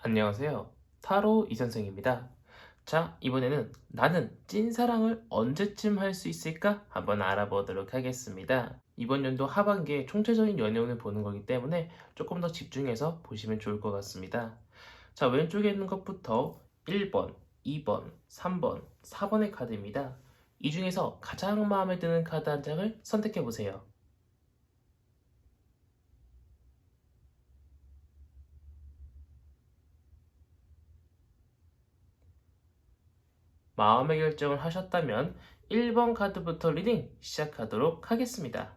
안녕하세요. 타로 이선생입니다. 자, 이번에는 나는 찐사랑을 언제쯤 할 수 있을까? 한번 알아보도록 하겠습니다. 이번 연도 하반기에 총체적인 연애운을 보는 거기 때문에 조금 더 집중해서 보시면 좋을 것 같습니다. 자, 왼쪽에 있는 것부터 1번, 2번, 3번, 4번의 카드입니다. 이 중에서 가장 마음에 드는 카드 한 장을 선택해 보세요. 마음의 결정을 하셨다면 1번 카드부터 리딩 시작하도록 하겠습니다.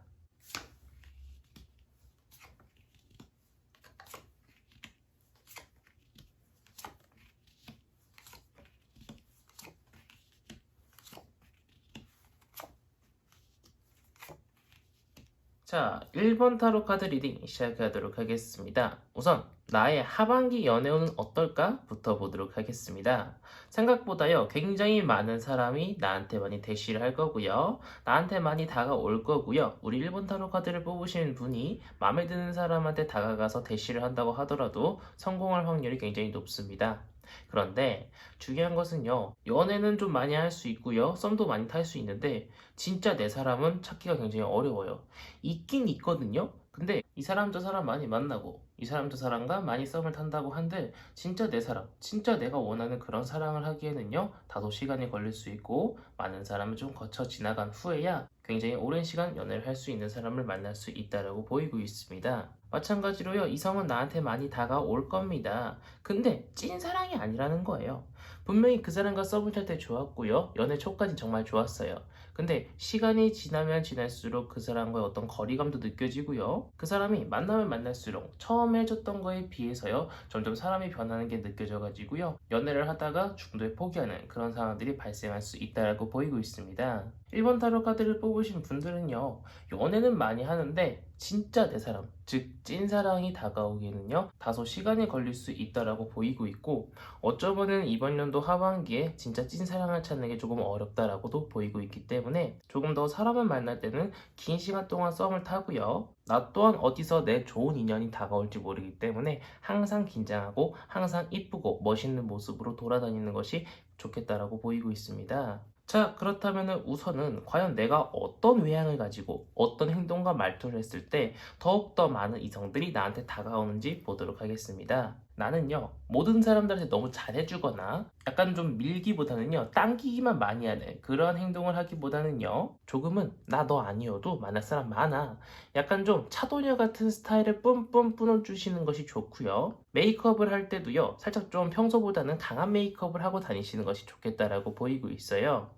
자, 1번 타로 카드 리딩 시작하도록 하겠습니다. 우선 나의 하반기 연애운은 어떨까? 부터 보도록 하겠습니다. 생각보다요, 굉장히 많은 사람이 나한테 많이 대시를 할 거고요. 나한테 많이 다가올 거고요. 우리 1번 타로 카드를 뽑으신 분이 마음에 드는 사람한테 다가가서 대시를 한다고 하더라도 성공할 확률이 굉장히 높습니다. 그런데 중요한 것은요, 연애는 좀 많이 할 수 있고요, 썸도 많이 탈 수 있는데 진짜 내 사람은 찾기가 굉장히 어려워요. 있긴 있거든요. 근데 이 사람 저 사람 많이 만나고 이 사람 저 사람과 많이 썸을 탄다고 한들 진짜 내 사람, 진짜 내가 원하는 그런 사랑을 하기에는요, 다소 시간이 걸릴 수 있고 많은 사람을 좀 거쳐 지나간 후에야 굉장히 오랜 시간 연애를 할 수 있는 사람을 만날 수 있다라고 보이고 있습니다. 마찬가지로요, 이성은 나한테 많이 다가올 겁니다. 근데 찐사랑이 아니라는 거예요. 분명히 그 사람과 썸을 탈 때 좋았고요. 연애 초까지 정말 좋았어요. 근데 시간이 지나면 지날수록 그 사람과의 어떤 거리감도 느껴지고요. 그 사람이 만나면 만날수록 처음에 해줬던 거에 비해서요, 점점 사람이 변하는 게 느껴져가지고요. 연애를 하다가 중도에 포기하는 그런 상황들이 발생할 수 있다고 보이고 있습니다. 1번 타로 카드를 뽑으신 분들은요, 연애는 많이 하는데 진짜 내 사람, 즉 찐사랑이 다가오기에는요, 다소 시간이 걸릴 수 있다라고 보이고 있고, 어쩌면은 이번 연도 하반기에 진짜 찐사랑을 찾는 게 조금 어렵다라고도 보이고 있기 때문에 조금 더 사람을 만날 때는 긴 시간 동안 썸을 타고요. 나 또한 어디서 내 좋은 인연이 다가올지 모르기 때문에 항상 긴장하고 항상 이쁘고 멋있는 모습으로 돌아다니는 것이 좋겠다라고 보이고 있습니다. 자, 그렇다면 우선은 과연 내가 어떤 외향을 가지고 어떤 행동과 말투를 했을 때 더욱더 많은 이성들이 나한테 다가오는지 보도록 하겠습니다. 나는요, 모든 사람들한테 너무 잘해주거나 약간 좀 밀기보다는요, 당기기만 많이 하는 그런 행동을 하기보다는요, 조금은 나 너 아니어도 만날 사람 많아, 약간 좀 차도녀 같은 스타일을 뿜뿜 뿌려주시는 것이 좋고요. 메이크업을 할 때도요, 살짝 좀 평소보다는 강한 메이크업을 하고 다니시는 것이 좋겠다라고 보이고 있어요.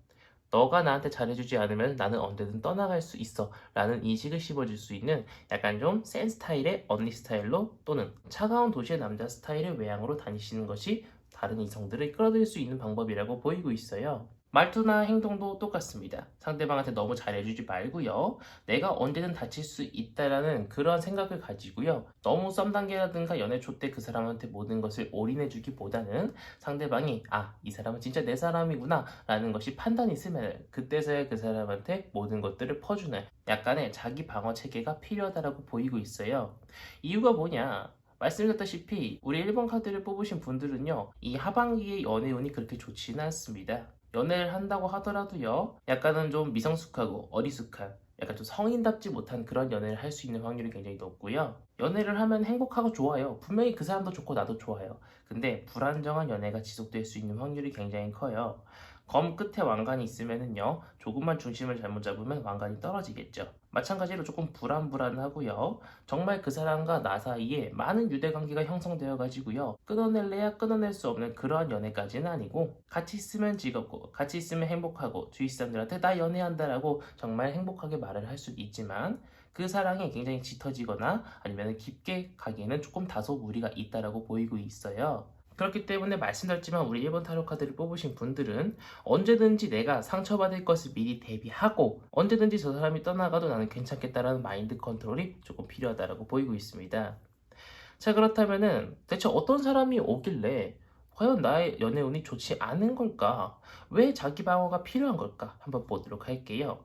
너가 나한테 잘해주지 않으면 나는 언제든 떠나갈 수 있어 라는 인식을 심어줄 수 있는 약간 좀 센 스타일의 언니 스타일로, 또는 차가운 도시의 남자 스타일의 외향으로 다니시는 것이 다른 이성들을 끌어들일 수 있는 방법이라고 보이고 있어요. 말투나 행동도 똑같습니다. 상대방한테 너무 잘해주지 말고요. 내가 언제든 다칠 수 있다라는 그런 생각을 가지고요. 너무 썸 단계라든가 연애 초 때 그 사람한테 모든 것을 올인해주기보다는 상대방이 이 사람은 진짜 내 사람이구나 라는 것이 판단이 있으면 그때서야 그 사람한테 모든 것들을 퍼주는 약간의 자기 방어 체계가 필요하다고 보이고 있어요. 이유가 뭐냐? 말씀드렸다시피 우리 1번 카드를 뽑으신 분들은요, 이 하반기의 연애운이 그렇게 좋지는 않습니다. 연애를 한다고 하더라도요, 약간은 좀 미성숙하고 어리숙한, 약간 좀 성인답지 못한 그런 연애를 할 수 있는 확률이 굉장히 높고요. 연애를 하면 행복하고 좋아요. 분명히 그 사람도 좋고 나도 좋아요. 근데 불안정한 연애가 지속될 수 있는 확률이 굉장히 커요. 검 끝에 왕관이 있으면은요, 조금만 중심을 잘못 잡으면 왕관이 떨어지겠죠. 마찬가지로 조금 불안불안하고요. 정말 그 사람과 나 사이에 많은 유대관계가 형성되어 가지고요, 끊어낼래야 끊어낼 수 없는 그러한 연애까지는 아니고, 같이 있으면 즐겁고 같이 있으면 행복하고 주위 사람들한테 나 연애한다라고 정말 행복하게 말을 할 수 있지만, 그 사랑이 굉장히 짙어지거나 아니면 깊게 가기에는 조금 다소 무리가 있다라고 보이고 있어요. 그렇기 때문에 말씀드렸지만 우리 1번 타로 카드를 뽑으신 분들은 언제든지 내가 상처받을 것을 미리 대비하고 언제든지 저 사람이 떠나가도 나는 괜찮겠다라는 마인드 컨트롤이 조금 필요하다고 보이고 있습니다. 자, 그렇다면은 대체 어떤 사람이 오길래 과연 나의 연애운이 좋지 않은 걸까? 왜 자기 방어가 필요한 걸까? 한번 보도록 할게요.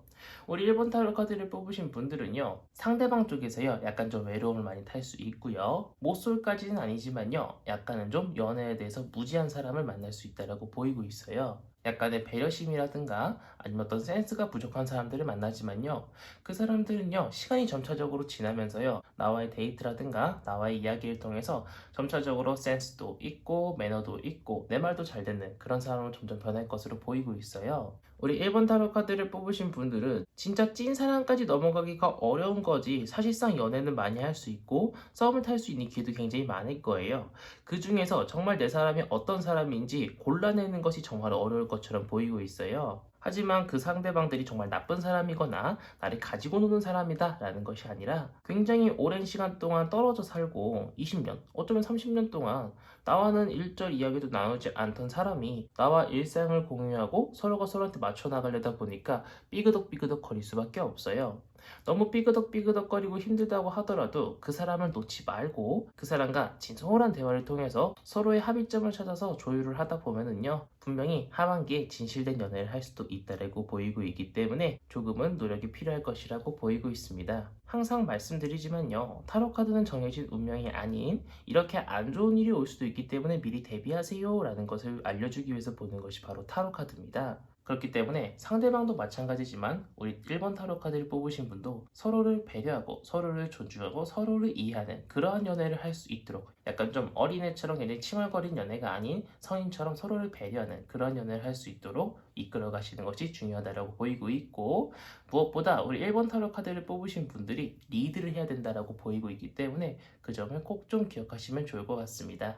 우리 1번 타로 카드를 뽑으신 분들은요, 상대방 쪽에서요, 약간 좀 외로움을 많이 탈 수 있고요. 모쏠까지는 아니지만요, 약간은 좀 연애에 대해서 무지한 사람을 만날 수 있다라고 보이고 있어요. 약간의 배려심이라든가 아니면 어떤 센스가 부족한 사람들을 만나지만요, 그 사람들은요, 시간이 점차적으로 지나면서요, 나와의 데이트라든가 나와의 이야기를 통해서 점차적으로 센스도 있고 매너도 있고 내 말도 잘 듣는 그런 사람으로 점점 변할 것으로 보이고 있어요. 우리 1번 타로 카드를 뽑으신 분들은 진짜 찐 사랑까지 넘어가기가 어려운 거지, 사실상 연애는 많이 할 수 있고 싸움을 탈 수 있는 기회도 굉장히 많을 거예요. 그 중에서 정말 내 사람이 어떤 사람인지 골라내는 것이 정말 어려울 것처럼 보이고 있어요. 하지만 그 상대방들이 정말 나쁜 사람이거나 나를 가지고 노는 사람이다 라는 것이 아니라, 굉장히 오랜 시간 동안 떨어져 살고 20년, 어쩌면 30년 동안 나와는 일절 이야기도 나누지 않던 사람이 나와 일상을 공유하고 서로가 서로한테 맞춰 나가려다 보니까 삐그덕삐그덕 거릴 수밖에 없어요. 너무 삐그덕삐그덕거리고 힘들다고 하더라도 그 사람을 놓지 말고 그 사람과 진솔한 대화를 통해서 서로의 합의점을 찾아서 조율을 하다 보면은요, 분명히 하반기에 진실된 연애를 할 수도 있다라고 보이고 있기 때문에 조금은 노력이 필요할 것이라고 보이고 있습니다. 항상 말씀드리지만요, 타로 카드는 정해진 운명이 아닌 이렇게 안 좋은 일이 올 수도 있기 때문에 미리 대비하세요 라는 것을 알려주기 위해서 보는 것이 바로 타로 카드입니다. 그렇기 때문에 상대방도 마찬가지지만 우리 1번 타로 카드를 뽑으신 분도 서로를 배려하고 서로를 존중하고 서로를 이해하는 그러한 연애를 할 수 있도록, 약간 좀 어린애처럼 굉장히 칭얼거린 연애가 아닌 성인처럼 서로를 배려하는 그러한 연애를 할 수 있도록 이끌어 가시는 것이 중요하다고 보이고 있고, 무엇보다 우리 1번 타로 카드를 뽑으신 분들이 리드를 해야 된다고 보이고 있기 때문에 그 점을 꼭 좀 기억하시면 좋을 것 같습니다.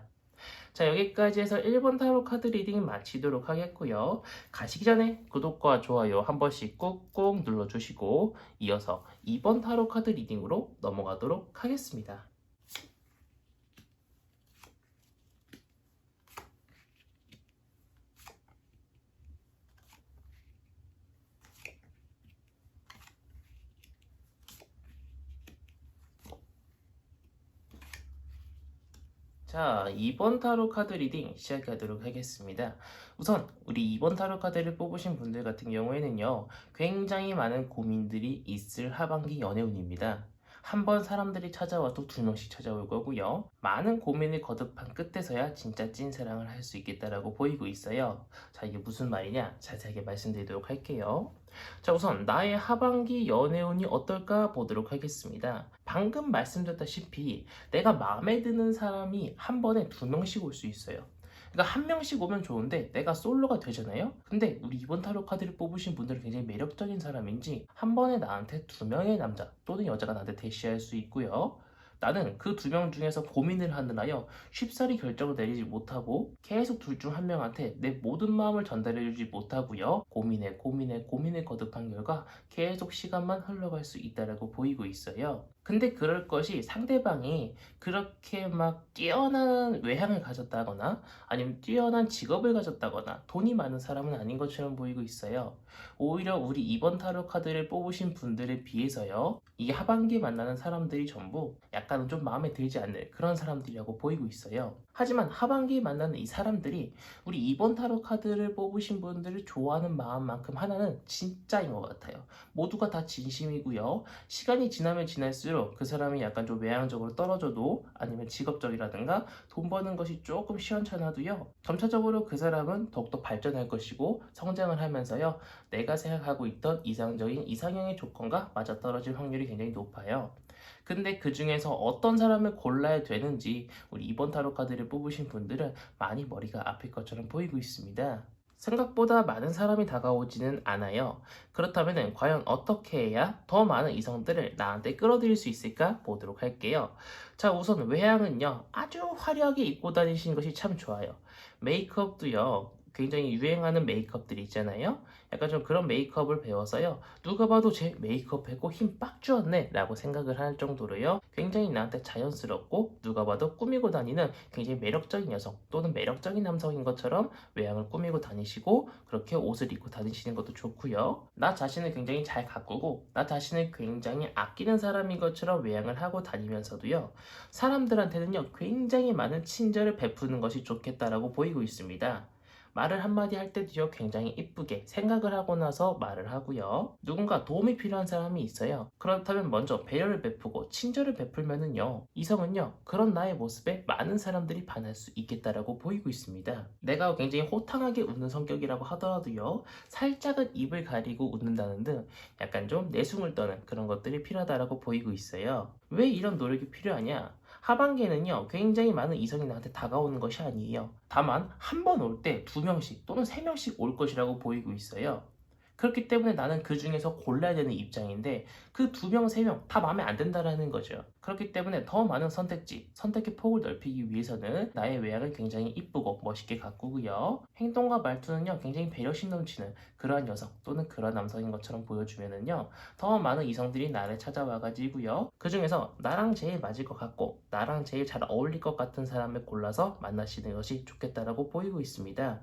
자, 여기까지 해서 1번 타로 카드 리딩 마치도록 하겠고요. 가시기 전에 구독과 좋아요 한 번씩 꾹꾹 눌러주시고 이어서 2번 타로 카드 리딩으로 넘어가도록 하겠습니다. 자, 2번 타로 카드 리딩 시작하도록 하겠습니다. 우선 우리 2번 타로 카드를 뽑으신 분들 같은 경우에는요, 굉장히 많은 고민들이 있을 하반기 연애운입니다. 한 번 사람들이 찾아와도 두 명씩 찾아올 거고요. 많은 고민을 거듭한 끝에서야 진짜 찐사랑을 할 수 있겠다라고 보이고 있어요. 자, 이게 무슨 말이냐? 자세하게 말씀드리도록 할게요. 자, 우선 나의 하반기 연애운이 어떨까 보도록 하겠습니다. 방금 말씀드렸다시피 내가 마음에 드는 사람이 한 번에 두 명씩 올 수 있어요. 그러니까 한 명씩 오면 좋은데 내가 솔로가 되잖아요. 근데 우리 이번 타로 카드를 뽑으신 분들은 굉장히 매력적인 사람인지 한 번에 나한테 두 명의 남자 또는 여자가 나한테 대시할 수 있고요. 나는 그 두 명 중에서 고민을 하느라요, 쉽사리 결정을 내리지 못하고 계속 둘 중 한 명한테 내 모든 마음을 전달해주지 못하고요, 고민에 거듭한 결과 계속 시간만 흘러갈 수 있다라고 보이고 있어요. 근데 그럴 것이 상대방이 그렇게 막 뛰어난 외향을 가졌다거나 아니면 뛰어난 직업을 가졌다거나 돈이 많은 사람은 아닌 것처럼 보이고 있어요. 오히려 우리 이번 타로 카드를 뽑으신 분들에 비해서요, 이 하반기에 만나는 사람들이 전부 약간은 좀 마음에 들지 않는 그런 사람들이라고 보이고 있어요. 하지만 하반기에 만나는 이 사람들이 우리 이번 타로 카드를 뽑으신 분들을 좋아하는 마음만큼 하나는 진짜인 것 같아요. 모두가 다 진심이고요. 시간이 지나면 지날수록 그 사람이 약간 좀 외향적으로 떨어져도 아니면 직업적이라든가 돈 버는 것이 조금 시원찮아도요, 점차적으로 그 사람은 더욱더 발전할 것이고 성장을 하면서요, 내가 생각하고 있던 이상적인 이상형의 조건과 맞아떨어질 확률이 굉장히 높아요. 근데 그 중에서 어떤 사람을 골라야 되는지 우리 이번 타로 카드를 뽑으신 분들은 많이 머리가 아플 것처럼 보이고 있습니다. 생각보다 많은 사람이 다가오지는 않아요. 그렇다면 과연 어떻게 해야 더 많은 이성들을 나한테 끌어들일 수 있을까 보도록 할게요. 자, 우선 외향은요, 아주 화려하게 입고 다니시는 것이 참 좋아요. 메이크업도요, 굉장히 유행하는 메이크업들이 있잖아요. 약간 좀 그런 메이크업을 배워서요, 누가 봐도 제 메이크업 했고 힘 빡 주었네 라고 생각을 할 정도로요, 굉장히 나한테 자연스럽고 누가 봐도 꾸미고 다니는 굉장히 매력적인 여성 또는 매력적인 남성인 것처럼 외향을 꾸미고 다니시고 그렇게 옷을 입고 다니시는 것도 좋고요. 나 자신을 굉장히 잘 가꾸고 나 자신을 굉장히 아끼는 사람인 것처럼 외향을 하고 다니면서도요, 사람들한테는요 굉장히 많은 친절을 베푸는 것이 좋겠다라고 보이고 있습니다. 말을 한마디 할 때도요, 굉장히 이쁘게 생각을 하고 나서 말을 하고요. 누군가 도움이 필요한 사람이 있어요. 그렇다면 먼저 배려를 베푸고 친절을 베풀면은요, 이성은요, 그런 나의 모습에 많은 사람들이 반할 수 있겠다라고 보이고 있습니다. 내가 굉장히 호탕하게 웃는 성격이라고 하더라도요, 살짝은 입을 가리고 웃는다는 등 약간 좀 내숭을 떠는 그런 것들이 필요하다라고 보이고 있어요. 왜 이런 노력이 필요하냐? 하반기에는요, 굉장히 많은 이성이 나한테 다가오는 것이 아니에요. 다만, 한 번 올 때 두 명씩 또는 세 명씩 올 것이라고 보이고 있어요. 그렇기 때문에 나는 그 중에서 골라야 되는 입장인데, 그 두 명, 세 명 다 마음에 안 든다라는 거죠. 그렇기 때문에 더 많은 선택의 폭을 넓히기 위해서는 나의 외양을 굉장히 이쁘고 멋있게 가꾸고요. 행동과 말투는요, 굉장히 배려심 넘치는 그러한 여성 또는 그러한 남성인 것처럼 보여주면은요, 더 많은 이성들이 나를 찾아와가지고요. 그 중에서 나랑 제일 맞을 것 같고, 나랑 제일 잘 어울릴 것 같은 사람을 골라서 만나시는 것이 좋겠다라고 보이고 있습니다.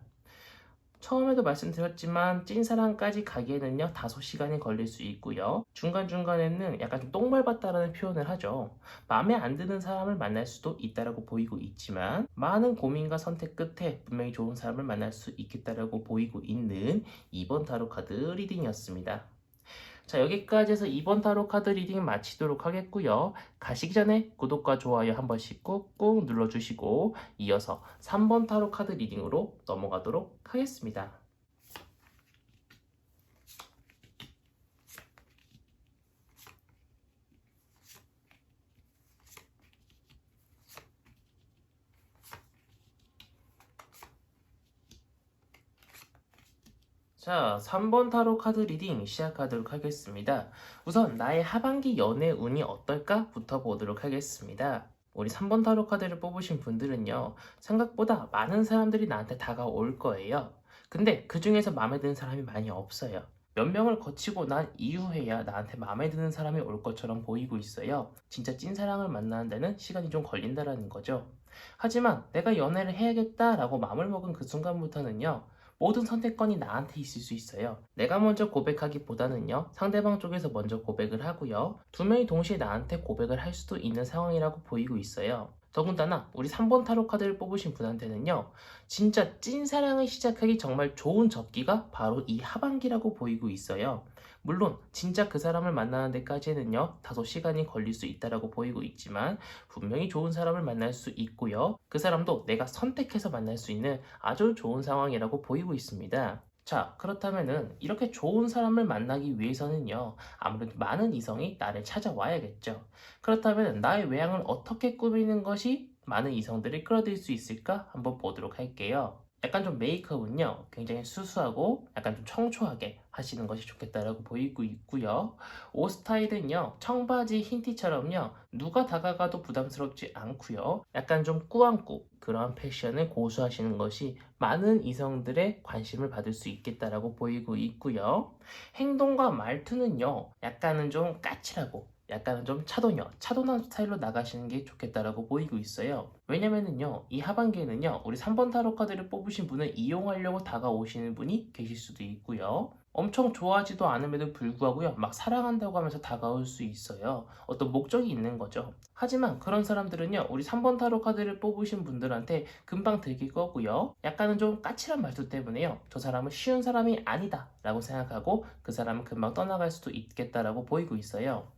처음에도 말씀드렸지만 찐사랑까지 가기에는요, 다소 시간이 걸릴 수 있고요. 중간중간에는 약간 좀 똥말봤다라는 표현을 하죠. 마음에 안 드는 사람을 만날 수도 있다라고 보이고 있지만, 많은 고민과 선택 끝에 분명히 좋은 사람을 만날 수 있겠다라고 보이고 있는 2번 타로 카드 리딩이었습니다. 자, 여기까지 해서 이번 타로 카드 리딩 마치도록 하겠고요. 가시기 전에 구독과 좋아요 한 번씩 꾹꾹 눌러주시고, 이어서 3번 타로 카드 리딩으로 넘어가도록 하겠습니다. 자, 3번 타로 카드 리딩 시작하도록 하겠습니다. 우선 나의 하반기 연애 운이 어떨까?부터 보도록 하겠습니다. 우리 3번 타로 카드를 뽑으신 분들은요, 생각보다 많은 사람들이 나한테 다가올 거예요. 근데 그 중에서 마음에 드는 사람이 많이 없어요. 몇 명을 거치고 난 이후에야 나한테 마음에 드는 사람이 올 것처럼 보이고 있어요. 진짜 찐사랑을 만나는 데는 시간이 좀 걸린다라는 거죠. 하지만 내가 연애를 해야겠다라고 마음을 먹은 그 순간부터는요, 모든 선택권이 나한테 있을 수 있어요. 내가 먼저 고백하기보다는요, 상대방 쪽에서 먼저 고백을 하고요. 두 명이 동시에 나한테 고백을 할 수도 있는 상황이라고 보이고 있어요. 더군다나 우리 3번 타로 카드를 뽑으신 분한테는요, 진짜 찐사랑을 시작하기 정말 좋은 적기가 바로 이 하반기라고 보이고 있어요. 물론 진짜 그 사람을 만나는 데까지는요, 다소 시간이 걸릴 수 있다라고 보이고 있지만, 분명히 좋은 사람을 만날 수 있고요. 그 사람도 내가 선택해서 만날 수 있는 아주 좋은 상황이라고 보이고 있습니다. 자, 그렇다면은 이렇게 좋은 사람을 만나기 위해서는요, 아무래도 많은 이성이 나를 찾아와야겠죠. 그렇다면 나의 외양을 어떻게 꾸미는 것이 많은 이성들을 끌어들일 수 있을까? 한번 보도록 할게요. 약간 좀 메이크업은요, 굉장히 수수하고 약간 좀 청초하게 하시는 것이 좋겠다라고 보이고 있고요. 옷 스타일은요, 청바지 흰 티처럼요, 누가 다가가도 부담스럽지 않고요. 약간 좀 꾸안꾸 그러한 패션을 고수하시는 것이 많은 이성들의 관심을 받을 수 있겠다라고 보이고 있고요. 행동과 말투는요, 약간은 좀 까칠하고 약간은 좀 차도난 스타일로 나가시는 게 좋겠다라고 보이고 있어요. 왜냐면은요, 이 하반기에는요, 우리 3번 타로 카드를 뽑으신 분을 이용하려고 다가오시는 분이 계실 수도 있고요. 엄청 좋아하지도 않음에도 불구하고요, 막 사랑한다고 하면서 다가올 수 있어요. 어떤 목적이 있는 거죠. 하지만 그런 사람들은요, 우리 3번 타로 카드를 뽑으신 분들한테 금방 들킬 거고요. 약간은 좀 까칠한 말투 때문에요, 저 사람은 쉬운 사람이 아니다 라고 생각하고 그 사람은 금방 떠나갈 수도 있겠다라고 보이고 있어요.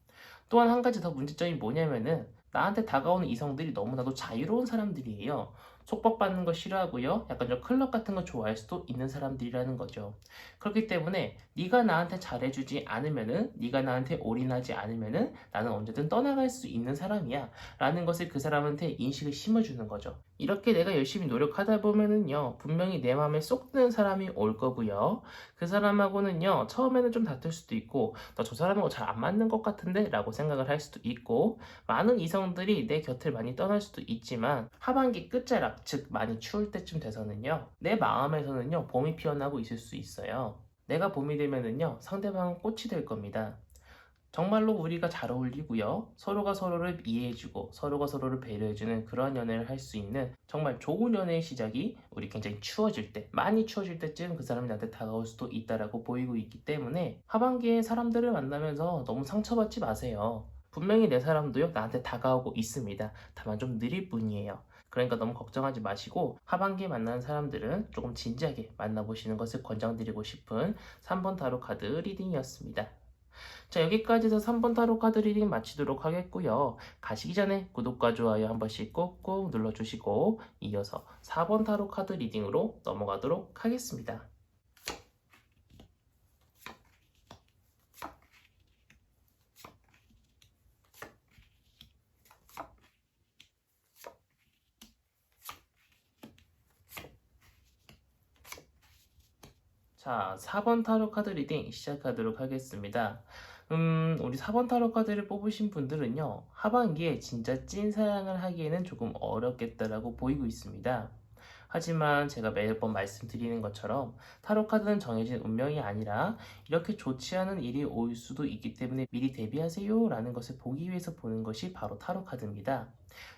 또한 한 가지 더 문제점이 뭐냐면은, 나한테 다가오는 이성들이 너무나도 자유로운 사람들이에요. 속박받는 거 싫어하고요. 약간 좀 클럽 같은 거 좋아할 수도 있는 사람들이라는 거죠. 그렇기 때문에 네가 나한테 잘해주지 않으면은, 네가 나한테 올인하지 않으면은 나는 언제든 떠나갈 수 있는 사람이야 라는 것을 그 사람한테 인식을 심어주는 거죠. 이렇게 내가 열심히 노력하다 보면은요, 분명히 내 마음에 쏙 드는 사람이 올 거고요. 그 사람하고는요, 처음에는 좀 다툴 수도 있고, 나 저 사람하고 잘 안 맞는 것 같은데 라고 생각을 할 수도 있고, 많은 이성들이 내 곁을 많이 떠날 수도 있지만, 하반기 끝자락, 즉 많이 추울 때쯤 돼서는요, 내 마음에서는요, 봄이 피어나고 있을 수 있어요. 내가 봄이 되면은요, 상대방은 꽃이 될 겁니다. 정말로 우리가 잘 어울리고요. 서로가 서로를 이해해주고 서로가 서로를 배려해주는 그런 연애를 할 수 있는 정말 좋은 연애의 시작이, 우리 굉장히 추워질 때, 많이 추워질 때쯤 그 사람이 나한테 다가올 수도 있다라고 보이고 있기 때문에, 하반기에 사람들을 만나면서 너무 상처받지 마세요. 분명히 내 사람도요, 나한테 다가오고 있습니다. 다만 좀 느릴 뿐이에요. 그러니까 너무 걱정하지 마시고 하반기에 만나는 사람들은 조금 진지하게 만나보시는 것을 권장드리고 싶은 3번 타로 카드 리딩이었습니다. 자, 여기까지 해서 3번 타로 카드 리딩 마치도록 하겠고요. 가시기 전에 구독과 좋아요 한 번씩 꾹꾹 눌러주시고 이어서 4번 타로 카드 리딩으로 넘어가도록 하겠습니다. 자, 4번 타로 카드 리딩 시작하도록 하겠습니다. 우리 4번 타로 카드를 뽑으신 분들은요, 하반기에 진짜 찐 사랑을 하기에는 조금 어렵겠다라고 보이고 있습니다. 하지만 제가 매일 말씀드리는 것처럼 타로 카드는 정해진 운명이 아니라 이렇게 좋지 않은 일이 올 수도 있기 때문에 미리 대비하세요 라는 것을 보기 위해서 보는 것이 바로 타로 카드입니다.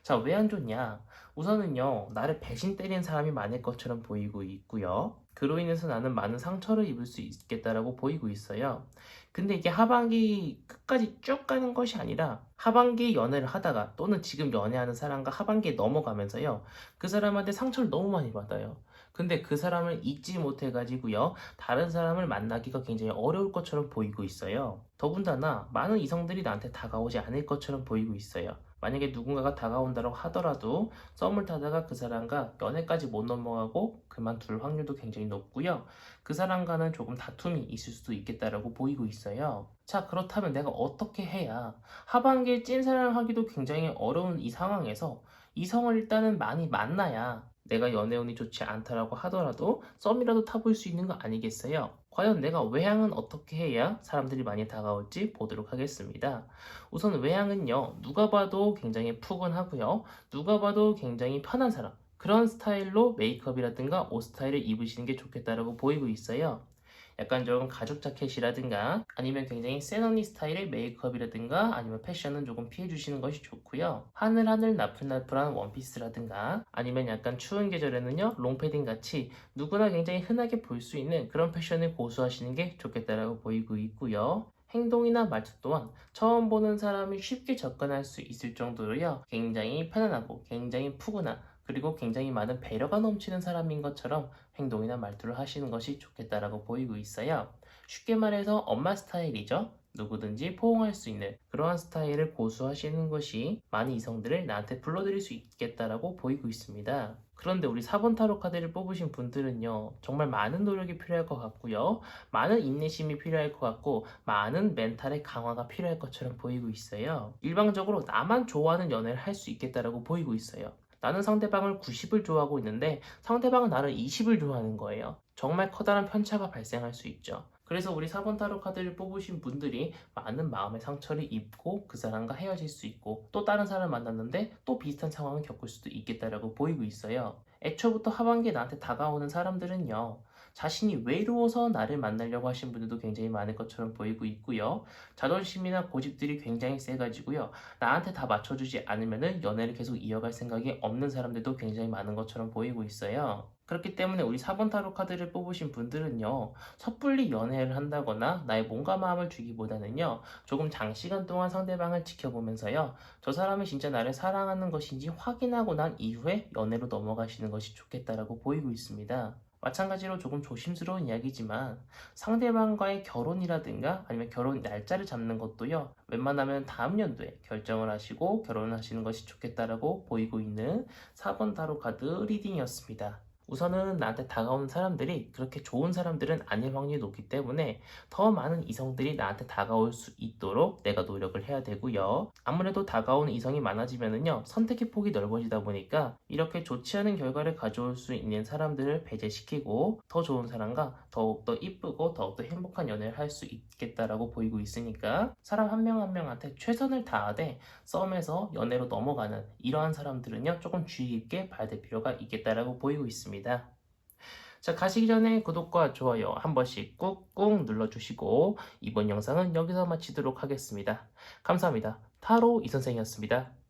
자, 왜 안 좋냐? 우선은요, 나를 배신 때리는 사람이 많을 것처럼 보이고 있고요. 그로 인해서 나는 많은 상처를 입을 수 있겠다라고 보이고 있어요. 근데 이게 하반기 끝까지 쭉 가는 것이 아니라 하반기 연애를 하다가 또는 지금 연애하는 사람과 하반기에 넘어가면서요. 그 사람한테 상처를 너무 많이 받아요. 근데 그 사람을 잊지 못해가지고요. 다른 사람을 만나기가 굉장히 어려울 것처럼 보이고 있어요. 더군다나 많은 이성들이 나한테 다가오지 않을 것처럼 보이고 있어요. 만약에 누군가가 다가온다고 하더라도 썸을 타다가 그 사람과 연애까지 못 넘어가고 그만둘 확률도 굉장히 높고요. 그 사람과는 조금 다툼이 있을 수도 있겠다라고 보이고 있어요. 자, 그렇다면 내가 어떻게 해야 하반기에 찐사랑을 하기도 굉장히 어려운 이 상황에서 이성을 일단은 많이 만나야 내가 연애운이 좋지 않다라고 하더라도 썸이라도 타볼 수 있는 거 아니겠어요? 과연 내가 외향은 어떻게 해야 사람들이 많이 다가올지 보도록 하겠습니다. 우선 외향은요, 누가 봐도 굉장히 푸근하고요. 누가 봐도 굉장히 편한 사람. 그런 스타일로 메이크업이라든가 옷 스타일을 입으시는 게 좋겠다라고 보이고 있어요. 약간 좀 가죽 자켓이라든가 아니면 굉장히 센 언니 스타일의 메이크업이라든가 아니면 패션은 조금 피해 주시는 것이 좋고요. 하늘하늘 나풀나풀한 원피스라든가 아니면 약간 추운 계절에는요 롱패딩 같이 누구나 굉장히 흔하게 볼 수 있는 그런 패션을 고수하시는 게 좋겠다라고 보이고 있고요. 행동이나 말투 또한 처음 보는 사람이 쉽게 접근할 수 있을 정도로요. 굉장히 편안하고 굉장히 푸근한 그리고 굉장히 많은 배려가 넘치는 사람인 것처럼 행동이나 말투를 하시는 것이 좋겠다라고 보이고 있어요. 쉽게 말해서 엄마 스타일이죠. 누구든지 포옹할 수 있는 그러한 스타일을 고수하시는 것이 많은 이성들을 나한테 불러들일 수 있겠다라고 보이고 있습니다. 그런데 우리 4번 타로 카드를 뽑으신 분들은요, 정말 많은 노력이 필요할 것 같고요. 많은 인내심이 필요할 것 같고, 많은 멘탈의 강화가 필요할 것처럼 보이고 있어요. 일방적으로 나만 좋아하는 연애를 할 수 있겠다라고 보이고 있어요. 나는 상대방을 90을 좋아하고 있는데 상대방은 나를 20을 좋아하는 거예요. 정말 커다란 편차가 발생할 수 있죠. 그래서 우리 4번 타로 카드를 뽑으신 분들이 많은 마음의 상처를 입고 그 사람과 헤어질 수 있고 또 다른 사람을 만났는데 또 비슷한 상황을 겪을 수도 있겠다라고 보이고 있어요. 애초부터 하반기에 나한테 다가오는 사람들은요. 자신이 외로워서 나를 만나려고 하신 분들도 굉장히 많을 것처럼 보이고 있고요. 자존심이나 고집들이 굉장히 세가지고요. 나한테 다 맞춰주지 않으면은 연애를 계속 이어갈 생각이 없는 사람들도 굉장히 많은 것처럼 보이고 있어요. 그렇기 때문에 우리 4번 타로 카드를 뽑으신 분들은요, 섣불리 연애를 한다거나 나의 몸과 마음을 주기보다는요, 조금 장시간 동안 상대방을 지켜보면서요, 저 사람이 진짜 나를 사랑하는 것인지 확인하고 난 이후에 연애로 넘어가시는 것이 좋겠다라고 보이고 있습니다. 마찬가지로 조금 조심스러운 이야기지만 상대방과의 결혼이라든가 아니면 결혼 날짜를 잡는 것도요, 웬만하면 다음 연도에 결정을 하시고 결혼을 하시는 것이 좋겠다라고 보이고 있는 4번 타로 카드 리딩이었습니다. 우선은 나한테 다가오는 사람들이 그렇게 좋은 사람들은 아닐 확률이 높기 때문에 더 많은 이성들이 나한테 다가올 수 있도록 내가 노력을 해야 되고요. 아무래도 다가오는 이성이 많아지면은요, 선택의 폭이 넓어지다 보니까 이렇게 좋지 않은 결과를 가져올 수 있는 사람들을 배제시키고 더 좋은 사람과 더욱더 이쁘고 더욱더 행복한 연애를 할 수 있겠다라고 보이고 있으니까 사람 한 명 한 명한테 최선을 다하되 썸에서 연애로 넘어가는 이러한 사람들은요, 조금 주의 깊게 봐야 될 필요가 있겠다라고 보이고 있습니다. 자, 가시기 전에 구독과 좋아요 한 번씩 꾹꾹 눌러주시고 이번 영상은 여기서 마치도록 하겠습니다. 감사합니다. 타로 이선생이었습니다.